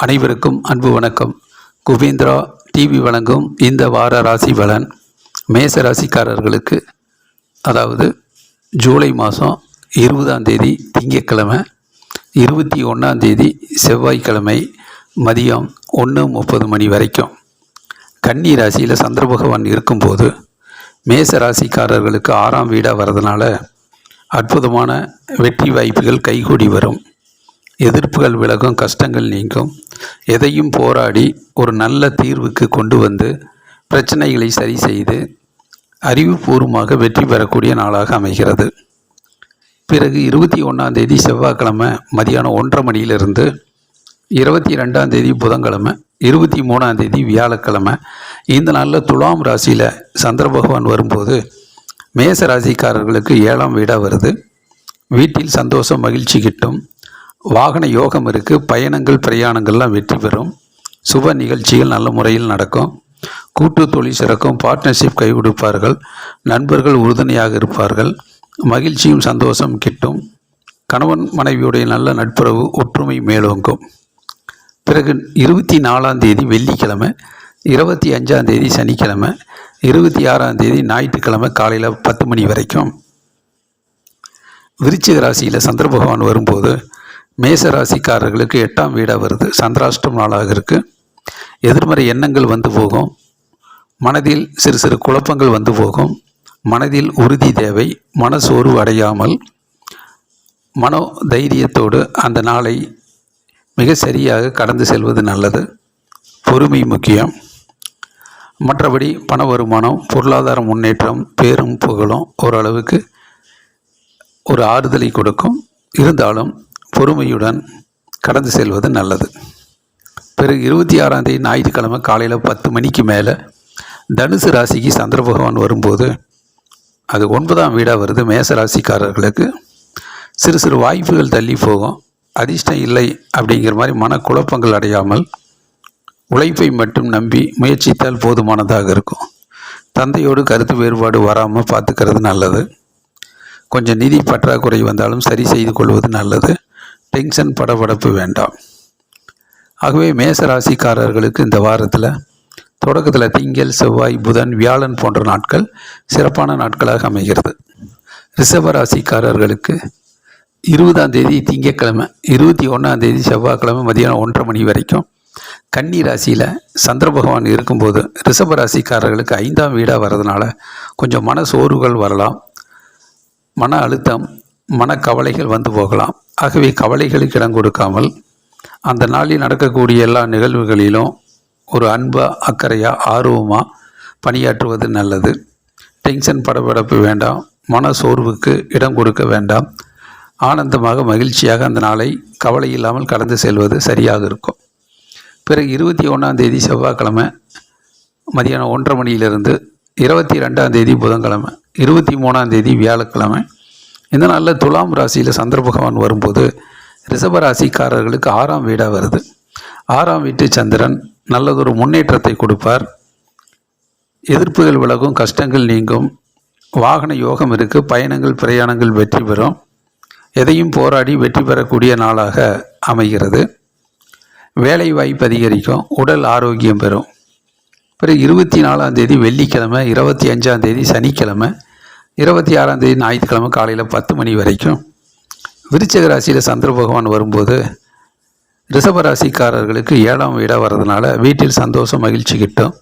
அனைவருக்கும் அன்பு வணக்கம். குபேந்திரா டிவி வழங்கும் இந்த வார ராசி பலன் மேச ராசிக்காரர்களுக்கு, அதாவது ஜூலை மாதம் 20ஆம் தேதி திங்கட்கிழமை, 21ஆம் தேதி செவ்வாய்க்கிழமை மதியம் 1:30 மணி வரைக்கும் கன்னி ராசியில் சந்திர பகவான் இருக்கும்போது மேச ராசிக்காரர்களுக்கு 6ஆம் வீடாக வர்றதுனால அற்புதமான வெற்றி வாய்ப்புகள் கைகூடி வரும். எதிர்ப்புகள் விலகும், கஷ்டங்கள் நீங்கும். எதையும் போராடி ஒரு நல்ல தீர்வுக்கு கொண்டு வந்து பிரச்சனைகளை சரி செய்து அறிவுபூர்வமாக வெற்றி பெறக்கூடிய நாளாக அமைகிறது. பிறகு 21ஆம் தேதி செவ்வாய்க்கிழமை மதியானம் 1:30 மணியிலிருந்து 22ஆம் தேதி புதன்கிழமை, 23ஆம் தேதி வியாழக்கிழமை இந்த நாளில் துலாம் ராசியில் சந்திர பகவான் வரும்போது மேச ராசிக்காரர்களுக்கு 7ஆம் வீடாக வருது. வீட்டில் சந்தோஷம், மகிழ்ச்சி கிட்டும். வாகன யோகம் இருக்குது. பயணங்கள் பிரயாணங்கள்லாம் வெற்றி பெறும். சுப நிகழ்ச்சிகள் நல்ல முறையில் நடக்கும். கூட்டு தொழில் சிறக்கும். பார்ட்னர்ஷிப் கை கொடுப்பார்கள். நண்பர்கள் உறுதுணையாக இருப்பார்கள். மகிழ்ச்சியும் சந்தோஷம் கிட்டும். கணவன் மனைவியுடைய நல்ல நட்புறவு, ஒற்றுமை மேலோங்கும். பிறகு 24ஆம் தேதி வெள்ளிக்கிழமை, 25ஆம் தேதி சனிக்கிழமை, 26ஆம் தேதி ஞாயிற்றுக்கிழமை காலையில் 10 மணி வரைக்கும் விருச்சிக ராசியில் சந்திர பகவான் வரும்போது மேச ராசிக்காரர்களுக்கு 8ஆம் வீடாக வருது. சந்திராஷ்டம் நாளாக இருக்குது. எதிர்மறை எண்ணங்கள் வந்து போகும். மனதில் சிறு சிறு குழப்பங்கள் வந்து போகும். மனதில் உறுதி தேவை. மனசோர்வு அடையாமல் மனோ தைரியத்தோடு அந்த நாளை மிக சரியாக கடந்து செல்வது நல்லது. பொறுமை முக்கியம். மற்றபடி பண வருமானம், பொருளாதார முன்னேற்றம், பேரும் புகழும் ஓரளவுக்கு ஒரு ஆறுதலை கொடுக்கும். இருந்தாலும் பொறுமையுடன் கடந்து செல்வது நல்லது. பிறகு 26ஆம் தேதி ஞாயிற்றுக்கிழமை காலையில் 10 மணிக்கு மேலே தனுசு ராசிக்கு சந்திர பகவான் வரும்போது அது 9ஆம் வீடாக வருது. மேச ராசிக்காரர்களுக்கு சிறு சிறு வாய்ப்புகள் தள்ளி போகும். அதிர்ஷ்டம் இல்லை அப்படிங்கிற மாதிரி மனக்குழப்பங்கள் அடையாமல் உழைப்பை மட்டும் நம்பி முயற்சித்தால் போதுமானதாக இருக்கும். தந்தையோடு கருத்து வேறுபாடு வராமல் பார்த்துக்கிறது நல்லது. கொஞ்சம் நிதி பற்றாக்குறை வந்தாலும் சரி செய்து கொள்வது நல்லது. டென்ஷன், படபடப்பு வேண்டாம். ஆகவே மேச ராசிக்காரர்களுக்கு இந்த வாரத்தில் தொடக்கத்தில் திங்கள், செவ்வாய், புதன், வியாழன் போன்ற நாட்கள் சிறப்பான நாட்களாக அமைகிறது. ரிஷப ராசிக்காரர்களுக்கு 20ஆம் தேதி திங்கட்கிழமை, 21ஆம் தேதி செவ்வாய்க்கிழமை மதியானம் 1:30 மணி வரைக்கும் கன்னி ராசியில் சந்திர பகவான் இருக்கும்போது ரிஷப ராசிக்காரர்களுக்கு 5ஆம் வீடாக வர்றதுனால கொஞ்சம் மன சோர்வுகள் வரலாம். மன அழுத்தம், மனக்கவலைகள் வந்து போகலாம். ஆகவே கவலைகளுக்கு இடம் கொடுக்காமல் அந்த நாளில் நடக்கக்கூடிய எல்லா நிகழ்வுகளிலும் ஒரு அன்பா, அக்கறையாக, ஆர்வமாக பணியாற்றுவது நல்லது. டென்ஷன், படபடப்பு வேண்டாம். மன சோர்வுக்கு இடம் கொடுக்க வேண்டாம். ஆனந்தமாக, மகிழ்ச்சியாக அந்த நாளை கவலை இல்லாமல் கடந்து செல்வது சரியாக இருக்கும். பிறகு 21ஆம் தேதி செவ்வாய்க்கிழமை மதியானம் 1:30 மணியிலிருந்து 22ஆம் தேதி புதன்கிழமை, 23ஆம் தேதி வியாழக்கிழமை இந்த நாளில் துலாம் ராசியில் சந்திர பகவான் வரும்போது ரிஷப ராசிக்காரர்களுக்கு 6ஆம் வீடாக வருது. 6ஆம் வீட்டு சந்திரன் நல்லதொரு முன்னேற்றத்தை கொடுப்பார். எதிர்ப்புகள் விலகும், கஷ்டங்கள் நீங்கும். வாகன யோகம் இருக்குது. பயணங்கள் பிரயாணங்கள் வெற்றி பெறும். எதையும் போராடி வெற்றி பெறக்கூடிய நாளாக அமைகிறது. வேலை வாய்ப்பு அதிகரிக்கும். உடல் ஆரோக்கியம் பெறும். பிறகு 24ஆம் தேதி வெள்ளிக்கிழமை, 25ஆம் தேதி சனிக்கிழமை, 26ஆம் தேதி ஞாயிற்றுக்கிழமை காலையில் 10 மணி வரைக்கும் விருச்சிக ராசியில் சந்திர பகவான் வரும்போது ரிஷப ராசிக்காரர்களுக்கு 7ஆம் வீடாக வர்றதுனால வீட்டில் சந்தோஷம், மகிழ்ச்சி கிட்டும்.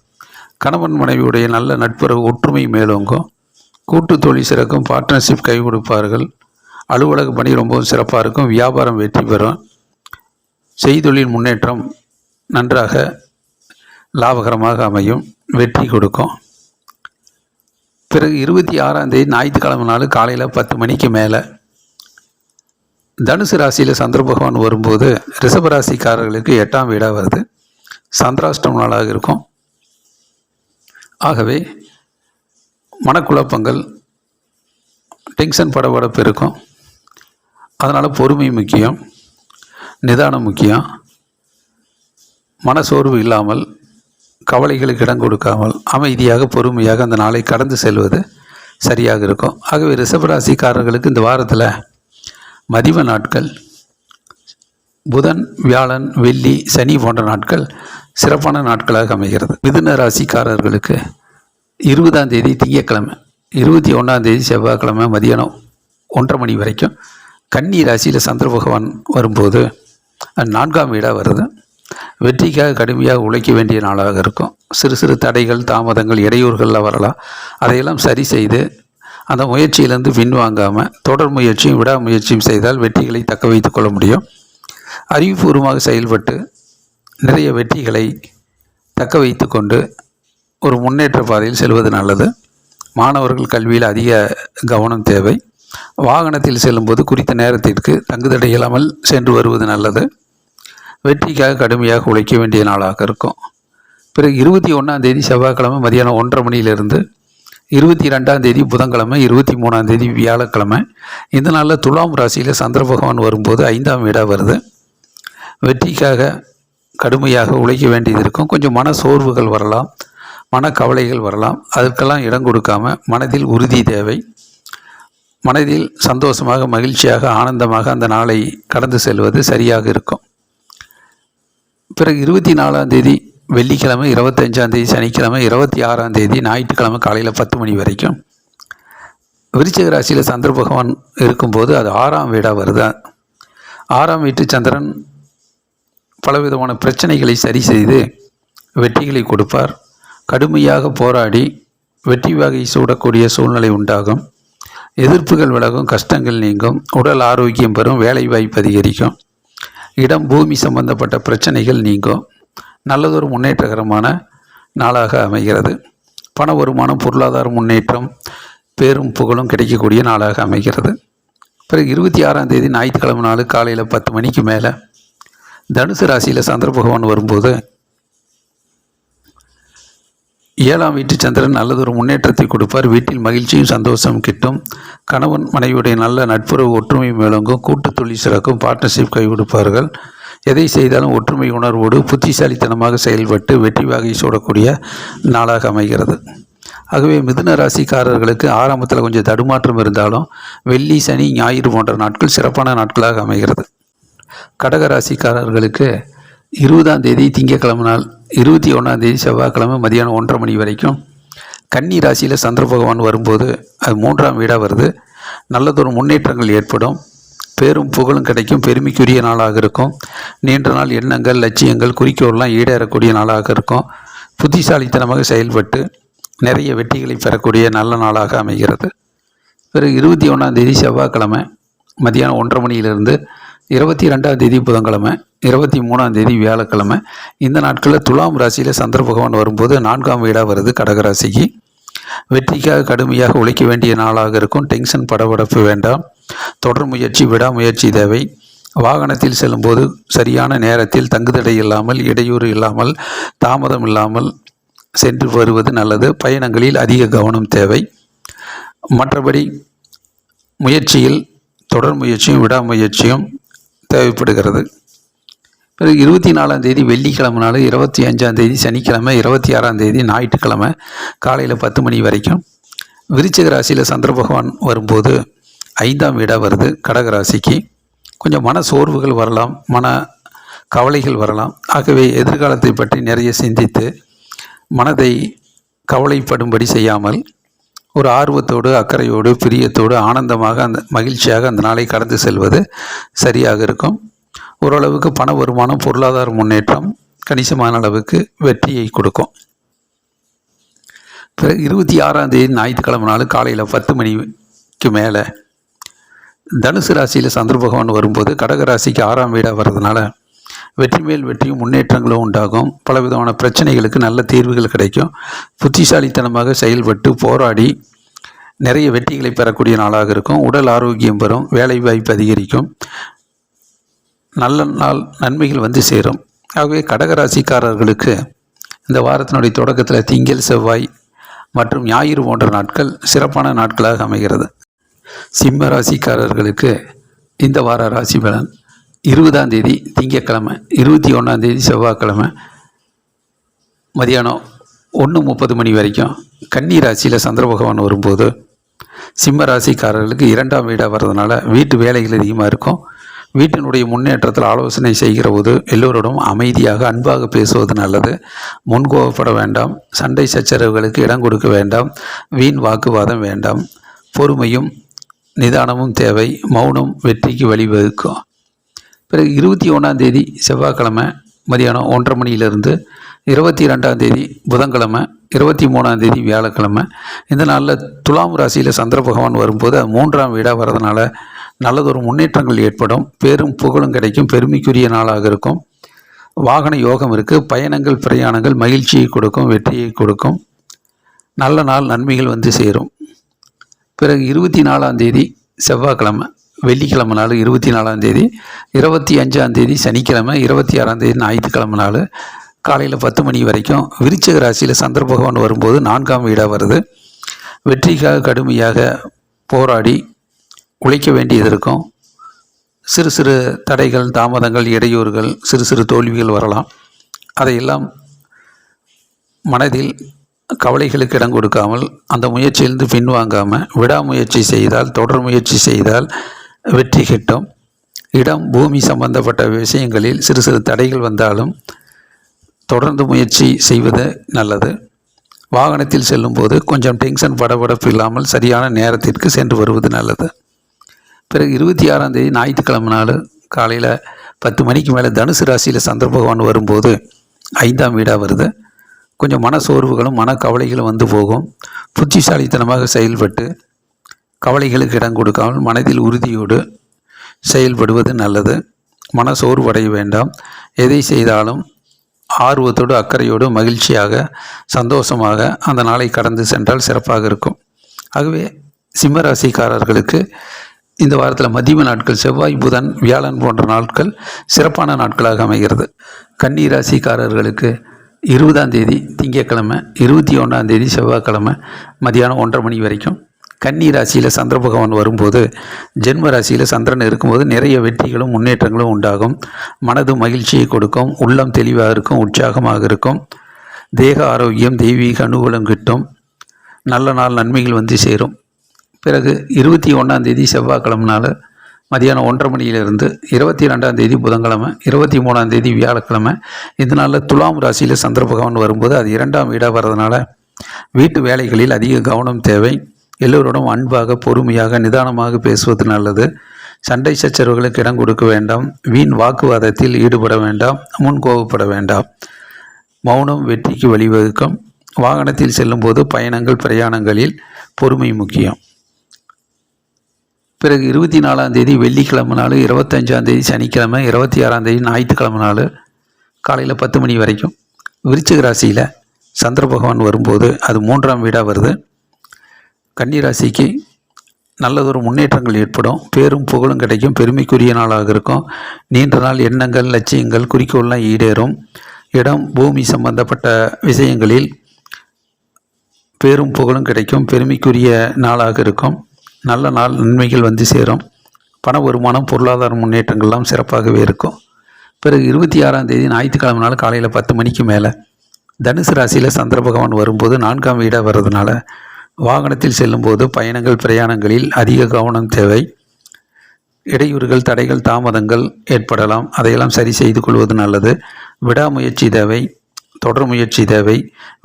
கணவன் மனைவியுடைய நல்ல நட்புறவு, ஒற்றுமை மேலோங்கும். கூட்டு தொழில் சிறக்கும். பார்ட்னர்ஷிப் கை கொடுப்பார்கள். அலுவலக பணி ரொம்பவும் சிறப்பாக இருக்கும். வியாபாரம் வெற்றி பெறும். செய்தொழில் முன்னேற்றம் நன்றாக லாபகரமாக அமையும். வெற்றி கொடுக்கும். பிறகு 26ஆம் தேதி ஞாயிற்றுக்கிழமை நாள் காலையில் 10 மணிக்கு மேலே தனுசு ராசியில் சந்திர பகவான் வரும்போது ரிஷப ராசிக்காரர்களுக்கு 8ஆம் வீடாக வருது. சந்திராஷ்டம் நாளாக இருக்கும். ஆகவே மனக்குழப்பங்கள், டென்ஷன், படபடப்பு இருக்கும். அதனால் பொறுமை முக்கியம். நிதானம் முக்கியம். மனசோர்வு இல்லாமல், கவலைகளுக்கு இடம் கொடுக்காமல் அமைதியாக, பொறுமையாக அந்த நாளை கடந்து செல்வது சரியாக இருக்கும். ஆகவே ரிஷபராசிக்காரர்களுக்கு இந்த வாரத்தில் மதிவ நாட்கள், புதன், வியாழன், வெள்ளி, சனி போன்ற நாட்கள் சிறப்பான நாட்களாக அமைகிறது. மிதுன ராசிக்காரர்களுக்கு 20ஆம் தேதி திங்கட்கிழமை, 21ஆம் தேதி செவ்வாய்க்கிழமை மதியானம் 1:30 மணி வரைக்கும் கன்னி ராசியில் சந்திர பகவான் வரும்போது 4ஆம் வீடாக வருது. வெற்றிக்காக கடுமையாக உழைக்க வேண்டிய நாளாக இருக்கும். சிறு சிறு தடைகள், தாமதங்கள், இடையூறுகளில் வரலாம். அதையெல்லாம் சரி செய்து அந்த முயற்சியிலிருந்து பின்வாங்காமல் தொடர் முயற்சியும் விடாமுயற்சியும் செய்தால் வெற்றிகளை தக்க வைத்து கொள்ள முடியும். அறிவுபூர்வமாக செயல்பட்டு நிறைய வெற்றிகளை தக்க வைத்து கொண்டு ஒரு முன்னேற்ற பாதையில் செல்வது நல்லது. மாணவர்கள் கல்வியில் அதிக கவனம் தேவை. வாகனத்தில் செல்லும்போது குறித்த நேரத்திற்கு தங்குதடை இல்லாமல் சென்று வருவது நல்லது. வெற்றிக்காக கடுமையாக உழைக்க வேண்டிய நாளாக இருக்கும். பிறகு 21ஆம் தேதி செவ்வாய்க்கிழமை மதியானம் 1:30 மணியிலிருந்து 22ஆம் தேதி புதன்கிழமை, 23ஆம் தேதி வியாழக்கிழமை, இந்த நாளில் துலாம் ராசியில் சந்திர பகவான் வரும்போது 5ஆம் வீடாக வருது. வெற்றிக்காக கடுமையாக உழைக்க வேண்டியது இருக்கும். கொஞ்சம் மன சோர்வுகள் வரலாம், மனக்கவலைகள் வரலாம். அதற்கெல்லாம் இடம் கொடுக்காமல் மனதில் உறுதி தேவை. மனதில் சந்தோஷமாக, மகிழ்ச்சியாக, ஆனந்தமாக அந்த நாளை கடந்து செல்வது சரியாக இருக்கும். பிறகு 24ஆம் தேதி வெள்ளிக்கிழமை, 25ஆம் தேதி சனிக்கிழமை, 26ஆம் தேதி ஞாயிற்றுக்கிழமை காலையில் 10 மணி வரைக்கும் விருச்சிக ராசியில் சந்திர பகவான் இருக்கும்போது அது 6ஆம் வீடாக வருது. 6ஆம் வீட்டு சந்திரன் பலவிதமான பிரச்சனைகளை சரி செய்து வெற்றிகளை கொடுப்பார். கடுமையாக போராடி வெற்றி வகை சூடக்கூடிய சூழ்நிலை உண்டாகும். எதிர்ப்புகள் விலகும், கஷ்டங்கள் நீங்கும், உடல் ஆரோக்கியம் பெறும், வேலை வாய்ப்பு அதிகரிக்கும், இடம் பூமி சம்பந்தப்பட்ட பிரச்சனைகள் நீங்கும். நல்லதொரு முன்னேற்றகரமான நாளாக அமைகிறது. பண வருமானம், பொருளாதார முன்னேற்றம், பேரும் புகழும் கிடைக்கக்கூடிய நாளாக அமைகிறது. பிறகு 26ஆம் தேதி ஞாயிற்றுக்கிழமை நாள் காலையில் 10 மணிக்கு மேலே தனுசு ராசியில் சந்திர பகவான் வரும்போது 7ஆம் வீட்டு சந்திரன் நல்லதொரு முன்னேற்றத்தை கொடுப்பார். வீட்டில் மகிழ்ச்சியும் சந்தோஷம் கிட்டும். கணவன் மனைவியுடைய நல்ல நட்புறவு, ஒற்றுமை மேலோங்கும். கூட்டு தொழில் சிறக்கும். பார்ட்னர்ஷிப் கை கொடுப்பார்கள். எதை செய்தாலும் ஒற்றுமை உணர்வோடு புத்திசாலித்தனமாக செயல்பட்டு வெற்றி வகை சூடக்கூடிய நாளாக அமைகிறது. ஆகவே மிதுன ராசிக்காரர்களுக்கு ஆரம்பத்தில் கொஞ்சம் தடுமாற்றம் இருந்தாலும் வெள்ளி, சனி, ஞாயிறு போன்ற நாட்கள் சிறப்பான நாட்களாக அமைகிறது. கடக ராசிக்காரர்களுக்கு 20ஆம் தேதி திங்கட்கிழமை நாள், 21ஆம் தேதி செவ்வாய்க்கிழமை மதியானம் 1:30 மணி வரைக்கும் கன்னி ராசியில் சந்திர பகவான் வரும்போது அது 3ஆம் வீடாக வருது. நல்லதொரு முன்னேற்றங்கள் ஏற்படும். பேரும் புகழும் கிடைக்கும். பெருமைக்குரிய நாளாக இருக்கும். நீண்ட நாள் எண்ணங்கள், லட்சியங்கள், குறிக்கோள்லாம் ஈடேறக்கூடிய நாளாக இருக்கும். புத்திசாலித்தனமாக செயல்பட்டு நிறைய வெற்றிகளை பெறக்கூடிய நல்ல நாளாக அமைகிறது. பிறகு 21ஆம் தேதி செவ்வாய்க்கிழமை மதியானம் 1:30 மணியிலிருந்து 22ஆம் தேதி புதன்கிழமை, 23ஆம் தேதி வியாழக்கிழமை, இந்த நாட்களில் துலாம் ராசியில் சந்திர பகவான் வரும்போது 4ஆம் வீடாக வருது கடகராசிக்கு. வெற்றிக்காக கடுமையாக உழைக்க வேண்டிய நாளாக இருக்கும். டென்ஷன், படபடப்பு வேண்டாம். தொடர் முயற்சி, விடாமுயற்சி தேவை. வாகனத்தில் செல்லும்போது சரியான நேரத்தில் தங்குதடை இல்லாமல், இடையூறு இல்லாமல், தாமதம் இல்லாமல் சென்று வருவது நல்லது. பயணங்களில் அதிக கவனம் தேவை. மற்றபடி முயற்சியில் தொடர் முயற்சியும் விடாமுயற்சியும் தேவைப்படுகிறது. பிறகு 24ஆம் தேதி வெள்ளிக்கிழமை நாள், 25ஆம் தேதி சனிக்கிழமை, 26ஆம் தேதி ஞாயிற்றுக்கிழமை காலையில் 10 மணி வரைக்கும் விருச்சிக ராசியில் சந்திர பகவான் வரும்போது 5ஆம் வீடாக வருது கடகராசிக்கு. கொஞ்சம் மன சோர்வுகள் வரலாம், மன கவலைகள் வரலாம். ஆகவே எதிர்காலத்தை பற்றி நிறைய சிந்தித்து மனதை கவலைப்படும்படி செய்யாமல் ஒரு ஆர்வத்தோடு, அக்கறையோடு, பிரியத்தோடு, ஆனந்தமாக, அந்த மகிழ்ச்சியாக அந்த நாளை கடந்து செல்வது சரியாக இருக்கும். ஓரளவுக்கு பண வருமானம், பொருளாதார முன்னேற்றம் கணிசமான அளவுக்கு வெற்றியை கொடுக்கும். பிறகு 26ஆம் தேதி ஞாயிற்றுக்கிழமை நாள் காலையில் 10 மணிக்கு மேலே தனுசு ராசியில் சந்திர பகவான் வரும்போது கடகராசிக்கு 6ஆம் வீடாக வர்றதுனால வெற்றி மேல் வெற்றியும் முன்னேற்றங்களும் உண்டாகும். பலவிதமான பிரச்சனைகளுக்கு நல்ல தீர்வுகள் கிடைக்கும். புத்திசாலித்தனமாக செயல்பட்டு போராடி நிறைய வெற்றிகளை பெறக்கூடிய நாளாக இருக்கும். உடல் ஆரோக்கியம் பெறும். வேலை வாய்ப்பு அதிகரிக்கும். நல்ல நாள் நன்மைகள் வந்து சேரும். ஆகவே கடகராசிக்காரர்களுக்கு இந்த வாரத்தினுடைய தொடக்கத்தில் திங்கள், செவ்வாய் மற்றும் ஞாயிறு போன்ற நாட்கள் சிறப்பான நாட்களாக அமைகிறது. சிம்ம ராசிக்காரர்களுக்கு இந்த வார ராசி பலன்: 20ஆம் தேதி திங்கட்கிழமை, 21ஆம் தேதி செவ்வாய்க்கிழமை மதியானம் 1:30 மணி வரைக்கும் கன்னி ராசியில் சந்திர பகவான் வரும்போது சிம்ம ராசிக்காரர்களுக்கு 2ஆம் வீடாக வர்றதுனால வீட்டு வேலைகள் அதிகமாக இருக்கும். வீட்டினுடைய முன்னேற்றத்தில் ஆலோசனை செய்கிற போது எல்லோரோடும் அமைதியாக அன்பாக பேசுவது நல்லது. முன்கோபப்பட வேண்டாம். சண்டை சச்சரவுகளுக்கு இடம் கொடுக்க வேண்டாம். வீண் வாக்குவாதம் வேண்டாம். பொறுமையும் நிதானமும் தேவை. மௌனம் வெற்றிக்கு வழிவகுக்கும். பிறகு 21 செவ்வாய்க்கிழமை மதியானம் 1:30 மணியிலிருந்து 22 புதன்கிழமை 23 வியாழக்கிழமை இந்த நாளில் துலாம் ராசியில் சந்திர பகவான் வரும்போது 3ஆம் வீடாக வர்றதுனால நல்லதொரு முன்னேற்றங்கள் ஏற்படும். பேரும் புகழும் கிடைக்கும். பெருமைக்குரிய நாளாக இருக்கும். வாகன யோகம் இருக்குது. பயணங்கள் பிரயாணங்கள் மகிழ்ச்சியை கொடுக்கும், வெற்றியை கொடுக்கும். நல்ல நாள், நன்மைகள் வந்து சேரும். பிறகு 24 செவ்வாய்க்கிழமை வெள்ளிக்கிழமை நாள் 24 25 சனிக்கிழமை 26 ஞாயிற்றுக்கிழமை நாள் காலையில் 10 மணி வரைக்கும் விருச்சிக ராசியில் சந்திர பகவான் வரும்போது 4ஆம் வீடாக வருது. வெற்றிக்காக கடுமையாக போராடி உழைக்க வேண்டியது இருக்கும். சிறு சிறு தடைகள், தாமதங்கள், இடையூறுகள், சிறு சிறு தோல்விகள் வரலாம். அதையெல்லாம் மனதில் கவலைகளுக்கு இடம் கொடுக்காமல் அந்த முயற்சியிலிருந்து பின்வாங்காமல் விடாமுயற்சி செய்தால், தொடர் முயற்சி செய்தால் வெற்றி கிட்டும். இடம் பூமி சம்பந்தப்பட்ட விஷயங்களில் சிறு சிறு தடைகள் வந்தாலும் தொடர்ந்து முயற்சி செய்வது நல்லது. வாகனத்தில் செல்லும்போது கொஞ்சம் டென்ஷன் படபடப்பு இல்லாமல் சரியான நேரத்திற்கு சென்று வருவது நல்லது. பிறகு 26 ஞாயிற்றுக்கிழமை நாள் காலையில் 10 மணிக்கு மேலே தனுசு ராசியில் சந்திர பகவான் வரும்போது 5ஆம் வீடாக வருது. கொஞ்சம் மன சோர்வுகளும் மனக்கவலைகளும் வந்து போகும். புத்திசாலித்தனமாக செயல்பட்டு கவலைகளுக்கு இடம் கொடுக்காமல் மனதில் உறுதியோடு செயல்படுவது நல்லது. மன சோர்வடைய வேண்டாம். எதை செய்தாலும் ஆர்வத்தோடு, அக்கறையோடு, மகிழ்ச்சியாக, சந்தோஷமாக அந்த நாளை கடந்து சென்றால் சிறப்பாக இருக்கும். ஆகவே சிம்மராசிக்காரர்களுக்கு இந்த வாரத்தில் மதிய நாட்கள் செவ்வாய், புதன், வியாழன் போன்ற நாட்கள் சிறப்பான நாட்களாக அமைகிறது. கன்னி ராசிக்காரர்களுக்கு 20 திங்கட்கிழமை 21 செவ்வாய்க்கிழமை மதியானம் 1:30 மணி வரைக்கும் கன்னி ராசியில் சந்திர பகவான் வரும்போது ஜென்ம ராசியில் சந்திரன் இருக்கும்போது நிறைய வெற்றிகளும் முன்னேற்றங்களும் உண்டாகும். மனது மகிழ்ச்சியை கொடுக்கும். உள்ளம் தெளிவாக இருக்கும். உற்சாகமாக இருக்கும். தேக ஆரோக்கியம், தெய்வீக அனுகூலம் கிட்டும். நல்ல நாள், நன்மைகள் வந்து சேரும். பிறகு 21 செவ்வாய்க்கிழமை நாள் மதியானம் 1:30 மணியிலிருந்து 22 புதன்கிழமை 23 வியாழக்கிழமை இந்த நாளில் துலாம் ராசியில் சந்திர பகவான் வரும்போது அது 2ஆம் வீடாக வர்றதுனால வீட்டு வேலைகளில் அதிக கவனம் தேவை. எல்லோருடன் அன்பாக, பொறுமையாக, நிதானமாக பேசுவது நல்லது. சண்டை சச்சரவுகளுக்கு இடம் கொடுக்க வேண்டாம். வீண் வாக்குவாதத்தில் ஈடுபட வேண்டாம். முன்கோபப்பட வேண்டாம். மௌனம் வெற்றிக்கு வழிவகுக்கும். வாகனத்தில் செல்லும்போது பயணங்கள் பிரயாணங்களில் பொறுமை முக்கியம். பிறகு 24 வெள்ளிக்கிழமை நாள் 25 சனிக்கிழமை 26 ஞாயிற்றுக்கிழமை நாள் காலையில் 10 மணி வரைக்கும் விருச்சிக ராசியில் சந்திர பகவான் வரும்போது அது 3ஆம் வீடாக வருது. கன்னிராசிக்கு நல்லதொரு முன்னேற்றங்கள் ஏற்படும். பேரும் புகழும் கிடைக்கும். பெருமைக்குரிய நாளாக இருக்கும். நீண்ட நாள் எண்ணங்கள், லட்சியங்கள், குறிக்கோள்லாம் ஈடேறும். இடம் பூமி சம்பந்தப்பட்ட விஷயங்களில் பேரும் புகழும் கிடைக்கும். பெருமைக்குரிய நாளாக இருக்கும். நல்ல நாள், நன்மைகள் வந்து சேரும். பண வருமானம், பொருளாதார முன்னேற்றங்கள்லாம் சிறப்பாகவே இருக்கும். பிறகு 26 ஞாயிற்றுக்கிழமை நாள் காலையில் 10 மணிக்கு மேலே தனுசு ராசியில் சந்திர பகவான் வரும்போது 4ஆம் வீடாக வர்றதுனால வாகனத்தில் செல்லும்போது பயணங்கள் பிரயாணங்களில் அதிக கவனம் தேவை. இடையூறுகள், தடைகள், தாமதங்கள் ஏற்படலாம். அதையெல்லாம் சரி செய்து கொள்வது நல்லது. விடாமுயற்சி தேவை. தொடர் முயற்சி தேவை.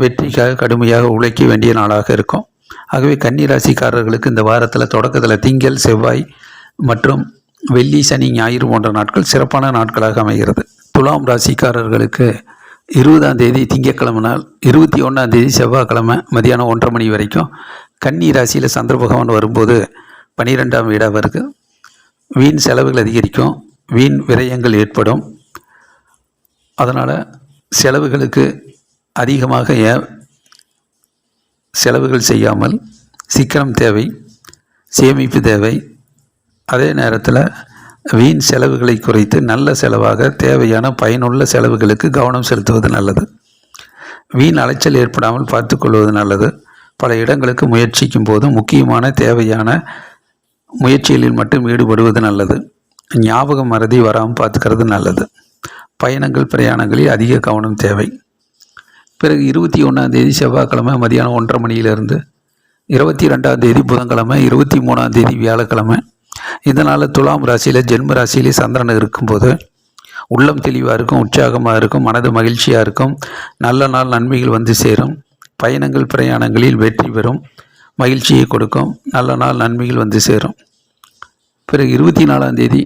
வெற்றிக்காக கடுமையாக உழைக்க வேண்டிய நாளாக இருக்கும். ஆகவே கன்னிராசிக்காரர்களுக்கு இந்த வாரத்தில் தொடக்கத்தில் திங்கள், செவ்வாய் மற்றும் வெள்ளி, சனி, ஞாயிறு போன்ற நாட்கள் சிறப்பான நாட்களாக அமைகிறது. துலாம் ராசிக்காரர்களுக்கு 20 திங்கட்கிழமை நாள் 21 செவ்வாய்க்கிழமை மதியானம் 1:30 மணி வரைக்கும் கன்னி ராசியில் சந்திர பகவான் வரும்போது 12ஆம் வீடாக வருது. வீண் செலவுகள் அதிகரிக்கும். வீண் விரயங்கள் ஏற்படும். அதனால் செலவுகளுக்கு அதிகமாக செலவுகள் செய்யாமல் சிக்கனம் தேவை. சேமிப்பு தேவை. அதே நேரத்தில் வீண் செலவுகளை குறைத்து நல்ல செலவாக தேவையான பயனுள்ள செலவுகளுக்கு கவனம் செலுத்துவது நல்லது. வீண் அலைச்சல் ஏற்படாமல் பார்த்து கொள்வது நல்லது. பல இடங்களுக்கு முயற்சிக்கும் போது முக்கியமான தேவையான முயற்சிகளில் மட்டும் ஈடுபடுவது நல்லது. ஞாபக மறதி வராமல் பார்த்துக்கிறது நல்லது. பயணங்கள் பிரயாணங்களில் அதிக கவனம் தேவை. பிறகு 21 செவ்வாய்க்கிழமை மதியானம் 1:30 மணியிலிருந்து 22 புதன்கிழமை 23 வியாழக்கிழமை இதனால் துலாம் ராசியில் ஜென்ம ராசியிலே சந்திரன் இருக்கும்போது உள்ளம் தெளிவாக இருக்கும், உற்சாகமாக இருக்கும், மனது மகிழ்ச்சியாக இருக்கும், நல்ல நாள் நன்மைகள் வந்து சேரும், பயணங்கள் பிரயாணங்களில் வெற்றி பெறும், மகிழ்ச்சியை கொடுக்கும், நல்ல நாள் நன்மைகள் வந்து சேரும். பிறகு 24ஆம் தேதி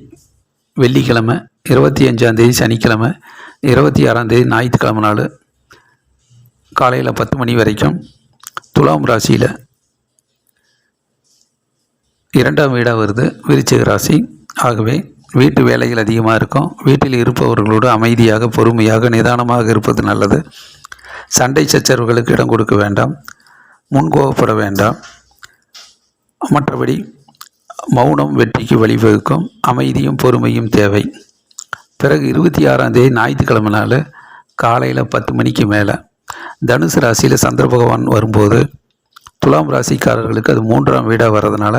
வெள்ளிக்கிழமை, 25ஆம் தேதி சனிக்கிழமை, 26ஆம் தேதி ஞாயிற்றுக்கிழமை நாள் காலையில் 10 மணி வரைக்கும் துலாம் ராசியில் 2ஆம் வீடாக வருது விருச்சிக ராசி. ஆகவே வீட்டு வேலைகள் அதிகமாக இருக்கும். வீட்டில் இருப்பவர்களோடு அமைதியாக, பொறுமையாக, நிதானமாக இருப்பது நல்லது. சண்டை சச்சரவுகளுக்கு இடம் கொடுக்க வேண்டாம், முன்கோபப்பட வேண்டாம். மற்றபடி மௌனம் வெற்றிக்கு வழிவகுக்கும். அமைதியும் பொறுமையும் தேவை. பிறகு 26ஆம் தேதி ஞாயிற்றுக்கிழமை நாள் காலையில் 10 மணிக்கு மேலே தனுசு ராசியில் சந்திர பகவான் வரும்போது துலாம் ராசிக்காரர்களுக்கு அது 3ஆம் வீடாக வர்றதுனால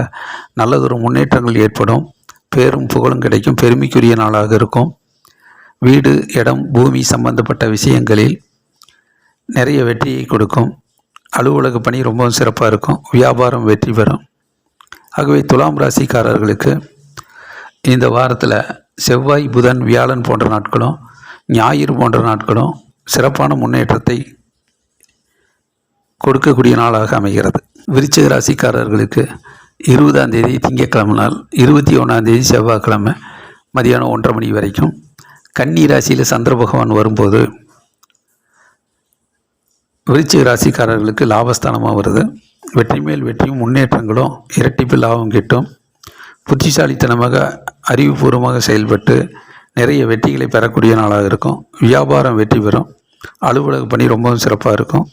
நல்லதொரு முன்னேற்றங்கள் ஏற்படும். பேரும் புகழும் கிடைக்கும். பெருமைக்குரிய நாளாக இருக்கும். வீடு, இடம், பூமி சம்பந்தப்பட்ட விஷயங்களில் நிறைய வெற்றியை கொடுக்கும். அலுவலக பணி ரொம்பவும் சிறப்பாக இருக்கும். வியாபாரம் வெற்றி பெறும். ஆகவே துலாம் ராசிக்காரர்களுக்கு இந்த வாரத்தில் செவ்வாய், புதன், வியாழன் போன்ற நாட்களும், ஞாயிறு போன்ற நாட்களும் சிறப்பான முன்னேற்றத்தை கொடுக்கக்கூடிய நாளாக அமைகிறது. விருச்சிக ராசிக்காரர்களுக்கு 20ஆம் தேதி திங்கட்கிழமை நாள், 21ஆம் தேதி செவ்வாய்க்கிழமை மதியானம் 1:30 மணி வரைக்கும் கன்னி ராசியில் சந்திர பகவான் வரும்போது விருச்சிக ராசிக்காரர்களுக்கு லாபஸ்தானமாக வருது. வெற்றி மேல் வெற்றியும் முன்னேற்றங்களும், இரட்டிப்பு லாபம் கிட்டும். புத்திசாலித்தனமாக, அறிவுபூர்வமாக செயல்பட்டு நிறைய வெற்றிகளை பெறக்கூடிய நாளாக இருக்கும். வியாபாரம் வெற்றி பெறும். அலுவலக பணி ரொம்பவும் சிறப்பாக இருக்கும்.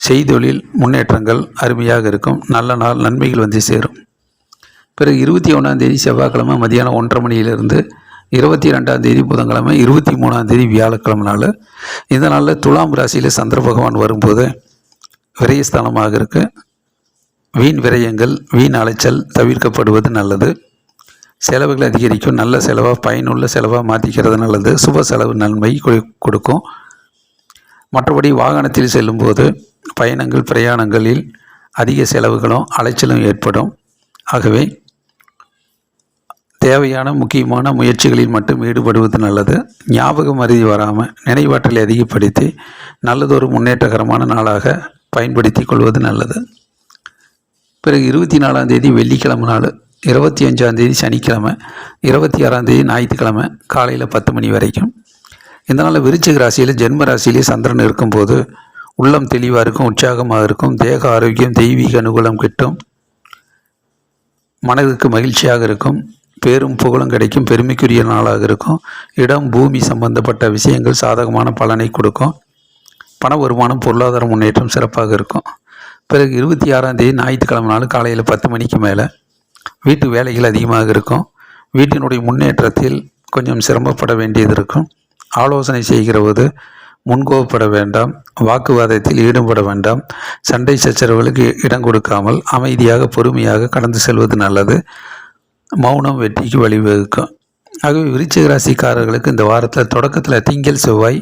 செய்தொழில் முன்னேற்றங்கள் அருமையாக இருக்கும். நல்ல நாள் நன்மைகள் வந்து சேரும். பிறகு 21ஆம் தேதி செவ்வாய்க்கிழமை மதியானம் 1:30 மணியிலிருந்து 22ஆம் தேதி புதன்கிழமை, 23ஆம் தேதி வியாழக்கிழமை நாள். இந்த நாளில் துலாம் ராசியில் சந்திர பகவான் வரும்போது விரயஸ்தானமாக இருக்குது. வீண் விரயங்கள், வீண் அலைச்சல் தவிர்க்கப்படுவது நல்லது. செலவுகள் அதிகரிக்கும். நல்ல செலவாக, பயனுள்ள செலவாக மாற்றிக்கிறது நல்லது. சுப செலவு நன்மை கொடுக்கும். மற்றபடி வாகனத்தில் செல்லும்போது பயணங்கள் பிரயாணங்களில் அதிக செலவுகளும் அலைச்சலும் ஏற்படும். ஆகவே தேவையான முக்கியமான முயற்சிகளில் மட்டும் ஈடுபடுவது நல்லது. ஞாபக மறதி வராமல் நினைவாற்றலை அதிகப்படுத்தி நல்லதொரு முன்னேற்றகரமான நாளாக பயன்படுத்தி கொள்வது நல்லது. பிறகு 24ஆம் தேதி வெள்ளிக்கிழமை நாள், 25ஆம் தேதி சனிக்கிழமை, 26ஆம் தேதி ஞாயிற்றுக்கிழமை காலையில் 10 மணி வரைக்கும். இந்த நாளில் விருச்சிக ராசியில் ஜென்ம ராசியிலே சந்திரன் இருக்கும்போது உள்ளம் தெளிவாக இருக்கும், உற்சாகமாக இருக்கும். தேக ஆரோக்கியம், தெய்வீக அனுகூலம் கிட்டும். மனதுக்கு மகிழ்ச்சியாக இருக்கும். பேரும் புகழும் கிடைக்கும். பெருமைக்குரிய நாளாக இருக்கும். இடம், பூமி சம்பந்தப்பட்ட விஷயங்கள் சாதகமான பலனை கொடுக்கும். பண வருமானம், பொருளாதார முன்னேற்றம் சிறப்பாக இருக்கும். பிறகு 26ஆம் தேதி ஞாயிற்றுக்கிழமை நாள் காலையில் 10 மணிக்கு மேலே வீட்டு வேலைகள் அதிகமாக இருக்கும். வீட்டினுடைய முன்னேற்றத்தில் கொஞ்சம் சிரமப்பட வேண்டியது இருக்கும். ஆலோசனை செய்கிற போது முன்கோபப்பட வேண்டாம். வாக்குவாதத்தில் ஈடுபட வேண்டாம். சண்டை சச்சரவுகளுக்கு இடம் கொடுக்காமல் அமைதியாக, பொறுமையாக கடந்து செல்வது நல்லது. மௌனம் வெற்றிக்கு வழிவகுக்கும். ஆகவே விருச்சிக ராசிக்காரர்களுக்கு இந்த வாரத்தில் தொடக்கத்தில் திங்கள், செவ்வாய்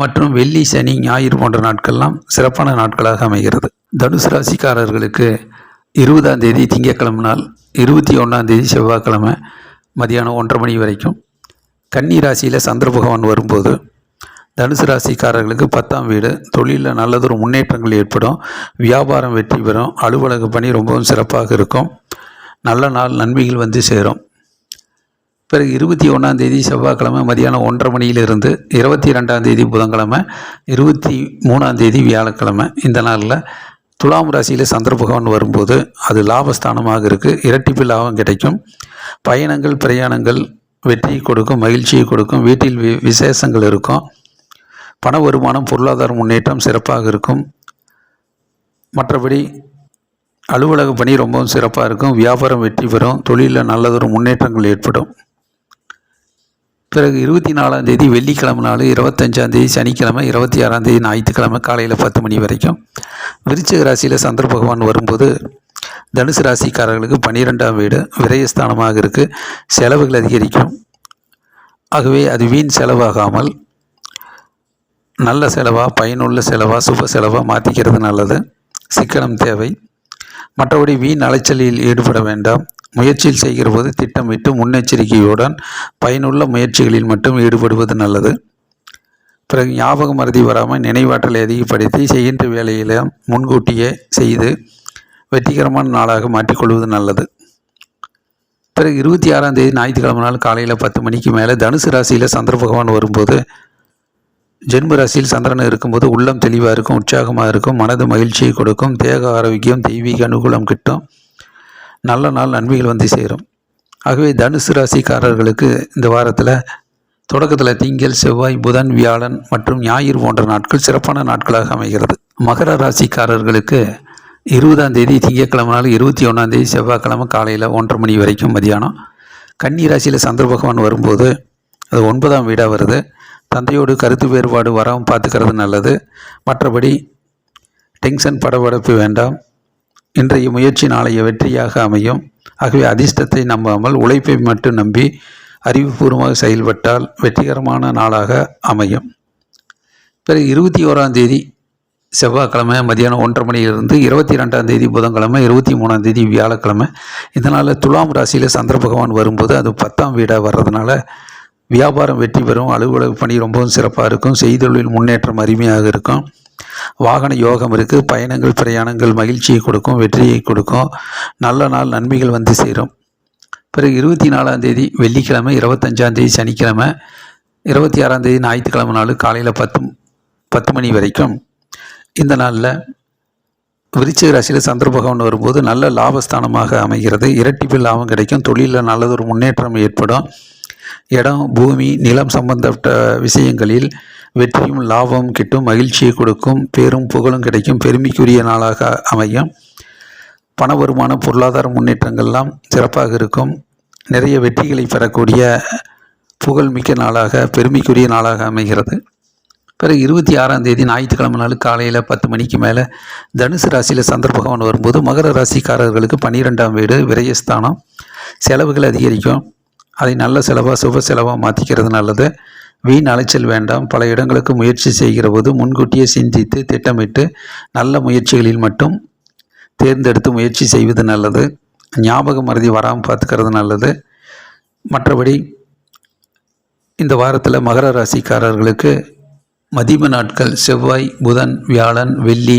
மற்றும் வெள்ளி, சனி, ஞாயிறு போன்ற நாட்கள்லாம் சிறப்பான நாட்களாக அமைகிறது. தனுசு ராசிக்காரர்களுக்கு 20ஆம் தேதி திங்கட்கிழமை நாள், 21ஆம் தேதி செவ்வாய்க்கிழமை மதியானம் 1:30 மணி வரைக்கும் கன்னி ராசியில் சந்திர பகவான் வரும்போது தனுசு ராசிக்காரர்களுக்கு 10ஆம் வீடு. தொழிலில் நல்லதொரு முன்னேற்றங்கள் ஏற்படும். வியாபாரம் வெற்றி பெறும். அலுவலக பணி ரொம்பவும் சிறப்பாக இருக்கும். நல்ல நாள் நன்மைகள் வந்து சேரும். பிறகு 21ஆம் தேதி செவ்வாய்க்கிழமை மதியானம் 1:30 மணியிலிருந்து 22ஆம் தேதி புதன்கிழமை, 23ஆம் தேதி வியாழக்கிழமை இந்த நாளில் துலாம் ராசியில் சந்திர பகவான் வரும்போது அது லாபஸ்தானமாக இருக்குது. இரட்டிப்பு லாபம் கிடைக்கும். பயணங்கள் பிரயாணங்கள் வெற்றி கொடுக்கும், மகிழ்ச்சியை கொடுக்கும். வீட்டில் விசேஷங்கள் இருக்கும். பண வருமானம், பொருளாதார முன்னேற்றம் சிறப்பாக இருக்கும். மற்றபடி அலுவலக பணி ரொம்பவும் சிறப்பாக இருக்கும். வியாபாரம் வெற்றி பெறும். தொழிலில் நல்லதொரு முன்னேற்றங்கள் ஏற்படும். பிறகு 24ஆம் தேதி வெள்ளிக்கிழமை நாள், 25ஆம் தேதி சனிக்கிழமை, 26ஆம் தேதி ஞாயிற்றுக்கிழமை காலையில் 10 மணி வரைக்கும் விருச்சிக ராசியில் சந்திர பகவான் வரும்போது தனுசு ராசிக்காரர்களுக்கு 12ஆம் வீடு விரயஸ்தானமாக இருக்குது. செலவுகள் அதிகரிக்கும். ஆகவே அது வீண் செலவாகாமல் நல்ல செலவாக, பயனுள்ள செலவாக, சுப செலவாக மாற்றிக்கிறது நல்லது. சிக்கனம் தேவை. மற்றபடி வீண் அலைச்சலில் ஈடுபட வேண்டாம். முயற்சியில் செய்கிற போது திட்டமிட்டு முன்னெச்சரிக்கையுடன் பயனுள்ள முயற்சிகளில் மட்டும் ஈடுபடுவது நல்லது. பிறகு ஞாபக மறதி வராமல் நினைவாற்றலை அதிகப்படுத்தி செய்கின்ற வேலையில் முன்கூட்டியே செய்து வெற்றிகரமான நாளாக மாற்றிக்கொள்வது நல்லது. பிறகு 26ஆம் தேதி ஞாயிற்றுக்கிழமை நாள் காலையில் 10 மணிக்கு மேலே தனுசு ராசியில் சந்திர பகவான் வரும்போது, ஜென்ம ராசியில் சந்திரன் இருக்கும்போது உள்ளம் தெளிவாக இருக்கும், உற்சாகமாக இருக்கும், மனது மகிழ்ச்சியை கொடுக்கும், தேக ஆரோக்கியம், தெய்வீக அனுகூலம் கிட்டும், நல்ல நாள் நன்மைகள் வந்து சேரும். ஆகவே தனுசு ராசிக்காரர்களுக்கு இந்த வாரத்தில் தொடக்கத்தில் திங்கள், செவ்வாய், புதன், வியாழன் மற்றும் ஞாயிறு போன்ற நாட்கள் சிறப்பான நாட்களாக அமைகிறது. மகர ராசிக்காரர்களுக்கு 20ஆம் தேதி திங்கட்கிழமை நாள், 21ஆம் தேதி செவ்வாய்க்கிழமை காலையில் 1:30 மணி வரைக்கும் மதியானம். கன்னி ராசியில் சந்திர பகவான் வரும்போது அது 9ஆம் வீடாக வருது. தந்தையோடு கருத்து வேறுபாடு வராமல் பார்த்துக்கிறது நல்லது. மற்றபடி டென்ஷன் படபடப்பு வேண்டாம். இன்றைய முயற்சி நாளைய வெற்றியாக அமையும். ஆகவே அதிர்ஷ்டத்தை நம்பாமல் உழைப்பை மட்டும் நம்பி அறிவுபூர்வமாக செயல்பட்டால் வெற்றிகரமான நாளாக அமையும். பிறகு 21ஆம் தேதி செவ்வாய்க்கிழமை மதியானம் 1:30 மணியிலிருந்து 22ஆம் தேதி புதன்கிழமை, 23ஆம் தேதி வியாழக்கிழமை. இதனால் துலாம் ராசியில் சந்திர பகவான் வரும்போது அது 10ஆம் வீடாக வர்றதுனால வியாபாரம் வெற்றி பெறும், அலுவலக பணி ரொம்பவும் சிறப்பாக இருக்கும், செய்தொழில் முன்னேற்றம் அருமையாக இருக்கும், வாகன யோகம் இருக்குது, பயணங்கள் பிரயாணங்கள் மகிழ்ச்சியை கொடுக்கும், வெற்றியை கொடுக்கும், நல்ல நாள் நன்மைகள் வந்து சேரும். பிறகு 24ஆம் தேதி வெள்ளிக்கிழமை, 25ஆம் தேதி சனிக்கிழமை, 26ஆம் தேதி ஞாயிற்றுக்கிழமை நாள் காலையில் 10 மணி வரைக்கும். இந்த நாளில் விருச்சிக ராசியில் சந்திர பகவான் வரும்போது நல்ல லாபஸ்தானமாக அமைகிறது. இரட்டிப்பு லாபம் கிடைக்கும், தொழிலில் நல்லதொரு முன்னேற்றம் ஏற்படும், இடம், பூமி, நிலம் சம்பந்தப்பட்ட விஷயங்களில் வெற்றியும் லாபமும் கிட்டும், மகிழ்ச்சியை கொடுக்கும், பேரும் புகழும் கிடைக்கும், பெருமைக்குரிய நாளாக அமையும். பண வருமானம், பொருளாதார முன்னேற்றங்கள்லாம் சிறப்பாக இருக்கும். நிறைய வெற்றிகளை பெறக்கூடிய புகழ்மிக்க நாளாக, பெருமைக்குரிய நாளாக அமைகிறது. பிறகு 26ஆம் தேதி ஞாயிற்றுக்கிழமை நாள் காலையில் 10 மணிக்கு மேலே தனுசு ராசியில் சந்திர பகவான் வரும்போது மகர ராசிக்காரர்களுக்கு 12ஆம் வீடு விரயஸ்தானம். செலவுகள் அதிகரிக்கும். அதை நல்ல செலவாக, சுப செலவாக மாற்றிக்கிறது நல்லது. வீண் அலைச்சல் வேண்டாம். பல இடங்களுக்கு முயற்சி செய்கிற போது முன்கூட்டியே சிந்தித்து திட்டமிட்டு நல்ல முயற்சிகளில் மட்டும் தேர்ந்தெடுத்து முயற்சி செய்வது நல்லது. ஞாபக மறதி வராமல் பார்த்துக்கிறது நல்லது. மற்றபடி இந்த வாரத்தில் மகர ராசிக்காரர்களுக்கு மதிம நாட்கள் செவ்வாய், புதன், வியாழன், வெள்ளி,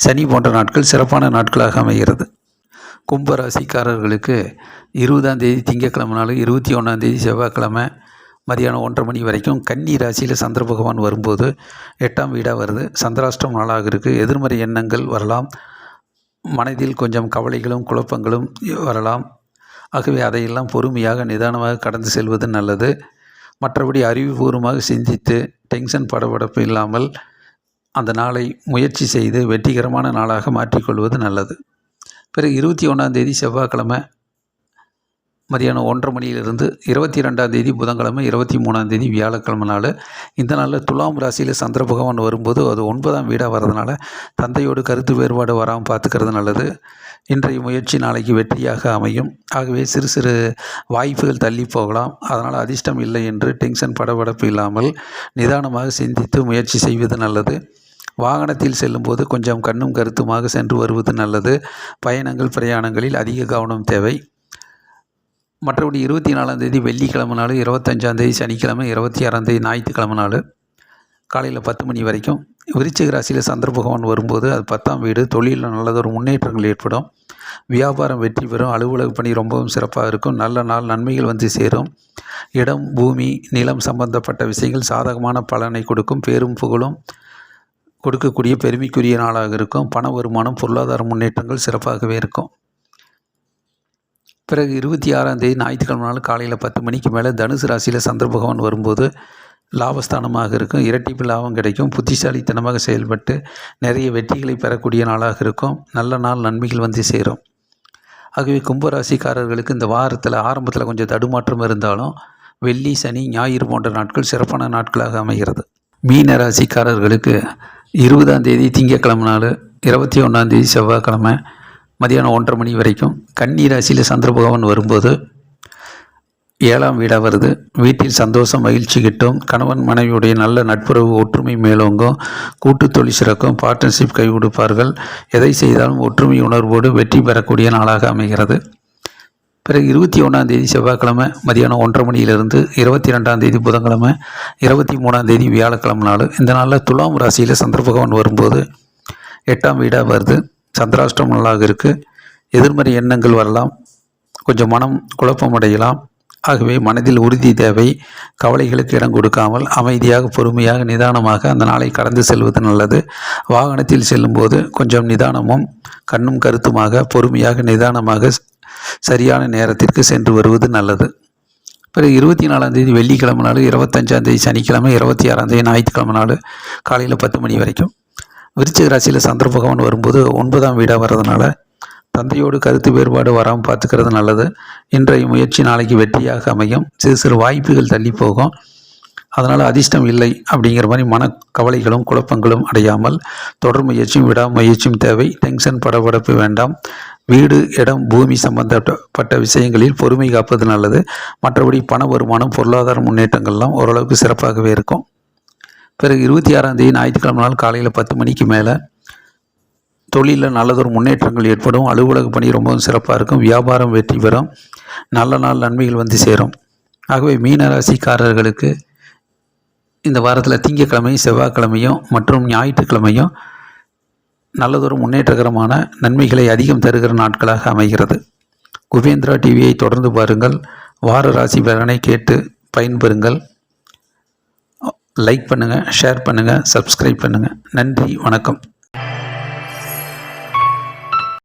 சனி போன்ற நாட்கள் சிறப்பான நாட்களாக அமைகிறது. கும்ப ராசிக்காரர்களுக்கு 20ஆம் தேதி திங்கட்கிழமை நாள், 21ஆம் தேதி செவ்வாய்க்கிழமை மதியானம் 1:30 மணி வரைக்கும். கன்னி ராசியில் சந்திர பகவான் வரும்போது 8ஆம் வீடாக வருது. சந்திராஷ்டம் நாளாக இருக்குது. எதிர்மறை எண்ணங்கள் வரலாம், மனதில் கொஞ்சம் கவலைகளும் குழப்பங்களும் வரலாம். ஆகவே அதையெல்லாம் பொறுமையாக நிதானமாக கடந்து செல்வது நல்லது. மற்றபடி அறிவுபூர்வமாக சிந்தித்து டென்ஷன் படபடப்பு இல்லாமல் அந்த நாளை முயற்சி செய்து வெற்றிகரமான நாளாக மாற்றிக்கொள்வது நல்லது. பிறகு 21ஆம் தேதி செவ்வாய்க்கிழமை மதியானம் 1:30 மணியிலிருந்து 22ஆம் தேதி புதன்கிழமை, 23ஆம் தேதி வியாழக்கிழமை நாள். இந்த நாளில் துலாம் ராசியில் சந்திர பகவான் வரும்போது அது 9ஆம் வீடாக வர்றதுனால தந்தையோடு கருத்து வேறுபாடு வராமல் பார்த்துக்கிறது நல்லது. இன்றைய முயற்சி நாளைக்கு வெற்றியாக அமையும். ஆகவே சிறு சிறு வாய்ப்புகள் தள்ளி போகலாம். அதனால் அதிர்ஷ்டம் இல்லை என்று டென்ஷன் படபடப்பு இல்லாமல் நிதானமாக சிந்தித்து முயற்சி செய்வது நல்லது. வாகனத்தில் செல்லும்போது கொஞ்சம் கண்ணும் கருத்துமாக சென்று வருவது நல்லது. பயணங்கள் பிரயாணங்களில் அதிக கவனம் தேவை. மற்றபடி 24ஆம் தேதி வெள்ளிக்கிழமை நாள், 25ஆம் தேதி சனிக்கிழமை, 26ஆம் தேதி ஞாயிற்றுக்கிழமை நாள் காலையில் 10 மணி வரைக்கும். விருச்சிக ராசியில் சந்திர பகவான் வரும்போது அது 10ஆம் வீடு. தொழிலில் நல்லதொரு முன்னேற்றங்கள் ஏற்படும், வியாபாரம் வெற்றி பெறும், அலுவலக பணி ரொம்பவும் சிறப்பாக இருக்கும், நல்ல நாள் நன்மைகள் வந்து சேரும், இடம், பூமி, நிலம் சம்பந்தப்பட்ட விஷயங்கள் சாதகமான பலனை கொடுக்கும், பேரும் புகழும் கொடுக்கக்கூடிய பெருமைக்குரிய நாளாக இருக்கும், பண வருமானம், பொருளாதார முன்னேற்றங்கள் சிறப்பாகவே இருக்கும். பிறகு 26ஆம் தேதி ஞாயிற்றுக்கிழமை நாள் காலையில் 10 மணிக்கு மேலே தனுசு ராசியில் சந்திர பகவான் வரும்போது லாபஸ்தானமாக இருக்கும், இரட்டிப்பு லாபம் கிடைக்கும், புத்திசாலித்தனமாக செயல்பட்டு நிறைய வெற்றிகளை பெறக்கூடிய நாளாக இருக்கும், நல்ல நாள் நன்மைகள் வந்து சேரும். ஆகவே கும்பராசிக்காரர்களுக்கு இந்த வாரத்தில் ஆரம்பத்தில் கொஞ்சம் தடுமாற்றம் இருந்தாலும் வெள்ளி, சனி, ஞாயிறு போன்ற நாட்கள் சிறப்பான நாட்களாக அமைகிறது. மீன ராசிக்காரர்களுக்கு 20ஆம் தேதி திங்கட்கிழமை நாள், 21ஆம் தேதி செவ்வாய்க்கிழமை மதியானம் 1:30 மணி வரைக்கும். கன்னி ராசியில் சந்திர பகவான் வரும்போது 7ஆம் வீடாக வருது. வீட்டில் சந்தோஷம் மகிழ்ச்சி கிட்டும். கணவன் மனைவியுடைய நல்ல நட்புறவு ஒற்றுமை மேலோங்கும். கூட்டு தொழில் சிறக்கும். பார்ட்னர்ஷிப் கை கொடுப்பார்கள். எதை செய்தாலும் ஒற்றுமை உணர்வோடு வெற்றி பெறக்கூடிய நாளாக அமைகிறது. பிறகு 21ஆம் தேதி செவ்வாய்க்கிழமை மதியானம் 1:30 மணியிலிருந்து 22ஆம் தேதி புதன்கிழமை 23ஆம் தேதி வியாழக்கிழமை நாள். இந்த நாளில் துலாம் ராசியில் சந்திர பகவான் வரும்போது 8ஆம் வீடாக வருது. சந்திராஷ்டம நாளாக இருக்குது. எதிர்மறை எண்ணங்கள் வரலாம். கொஞ்சம் மனம் குழப்பமடையலாம். ஆகவே மனதில் உறுதி தேவை. கவலைகளுக்கு இடம் கொடுக்காமல் அமைதியாக பொறுமையாக நிதானமாக அந்த நாளை கடந்து செல்வது நல்லது. வாகனத்தில் செல்லும்போது கொஞ்சம் நிதானமும் கண்ணும் கருத்துமாக பொறுமையாக நிதானமாக சரியான நேரத்திற்கு சென்று வருவது நல்லது. பிறகு 24ஆம் தேதி வெள்ளிக்கிழமை நாள், 25ஆம் தேதி சனிக்கிழமை, 26ஆம் தேதி ஞாயிற்றுக்கிழமை நாள் காலையில் 10 மணி வரைக்கும். விருச்சிக ராசியில் சந்திர பகவான் வரும்போது 9ஆம் வீடாக வர்றதுனால தந்தையோடு கருத்து வேறுபாடு வராமல் பார்த்துக்கிறது நல்லது. இன்றைய முயற்சி நாளைக்கு வெற்றியாக அமையும். சிறு சிறு வாய்ப்புகள் தள்ளி போகும். அதனால் அதிர்ஷ்டம் இல்லை அப்படிங்கிற மாதிரி மனக்கவலைகளும் குழப்பங்களும் அடையாமல் தொடர் முயற்சியும் விடாமுயற்சியும் தேவை. டென்ஷன் படபடப்பு வேண்டாம். வீடு, இடம், பூமி சம்பந்தப்பட்ட விஷயங்களில் பொறுமை காப்பது நல்லது. மற்றபடி பண வருமானம், பொருளாதார முன்னேற்றங்கள்லாம் ஓரளவுக்கு சிறப்பாகவே இருக்கும். பிறகு 26ஆம் தேதி ஞாயிற்றுக்கிழமை நாள் காலையில் 10 மணிக்கு மேலே தொழிலில் நல்லதொரு முன்னேற்றங்கள் ஏற்படும். அலுவலக பணி ரொம்பவும் சிறப்பாக இருக்கும். வியாபாரம் வெற்றி பெறும். நல்ல நாள் நன்மைகள் வந்து சேரும். ஆகவே மீனராசிக்காரர்களுக்கு இந்த வாரத்தில் திங்கட்கிழமையும் செவ்வாய்க்கிழமையும் மற்றும் ஞாயிற்றுக்கிழமையும் நல்லதொரு முன்னேற்றகரமான நன்மைகளை அதிகம் தருகிற நாட்களாக அமைகிறது. குபேந்திரா டிவியை தொடர்ந்து பாருங்கள். வார ராசி பலனை கேட்டு பயன்பெறுங்கள். லைக் பண்ணுங்கள், ஷேர் பண்ணுங்கள், சப்ஸ்கிரைப் பண்ணுங்கள். நன்றி, வணக்கம்.